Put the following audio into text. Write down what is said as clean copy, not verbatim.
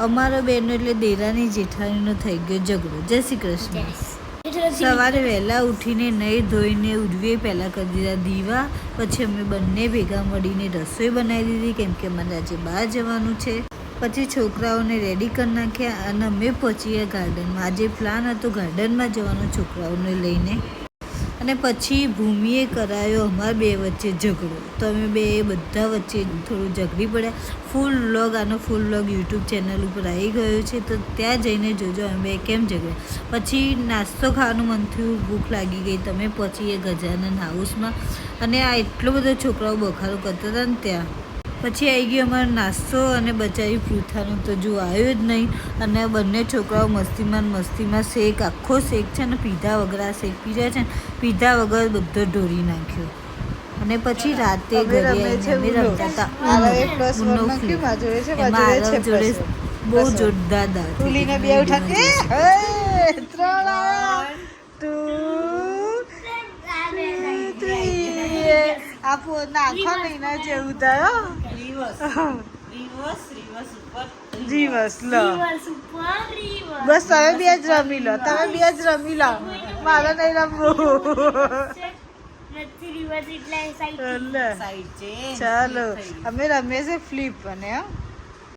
અમારો બેન એટલે દેરાની જેઠાણીનો થઈ ગયો ઝઘડો. જય શ્રી કૃષ્ણ. સવારે વહેલા ઉઠીને નહીં ધોઈને ઉઠવીએ પહેલાં કરી દીધા દીવા. પછી અમે બંને ભેગા મળીને રસોઈ બનાવી દીધી કેમ કે મને આજે બહાર જવાનું છે. પછી છોકરાઓને રેડી કરી નાખ્યા અને અમે પહોંચીએ ગાર્ડનમાં. આજે પ્લાન હતો ગાર્ડનમાં જવાનો છોકરાઓને લઈને. અને પછી ભૂમિએ કરાયો અમારા બે વચ્ચે ઝઘડો. તો અમે બે બધા વચ્ચે થોડું ઝઘડી પડ્યા. ફૂલ વ્લોગ આનો ફૂલ વ્લોગ યુટ્યુબ ચેનલ ઉપર આવી ગયો છે, તો ત્યાં જઈને જોજો અમે બે કેમ ઝઘડ્યા. પછી નાસ્તો ખાવાનું મન થયું, ભૂખ લાગી ગઈ. તમે પહોંચીએ ગજાનન હાઉસમાં અને આ એટલો બધો છોકરાઓ બખારો કરતા હતા ને ત્યાં. પછી આવી ગયો અમારો નાસ્તો અને બચાવી પૃથાનું તો જો આવ્યો જ નહીં. અને બંને છોકરાઓ મસ્તીમાં શેક આખો શેક છે ને પીધા વગર આ શેક પીધા છે ને પીધા વગર બધો ઢોરી નાખ્યો. અને પછી રાતે ઘરે અમે રમતા હતા જોડે બહુ જોરદાર આપો નાખો નહીં ના જેવું થયો. રિવર્સ લો બસ તમે બે જ રમી લો, તમે બે જ રમી લો, મારે નહીં રમવું. ચાલો અમે રમીએ છીએ ફ્લિપ અને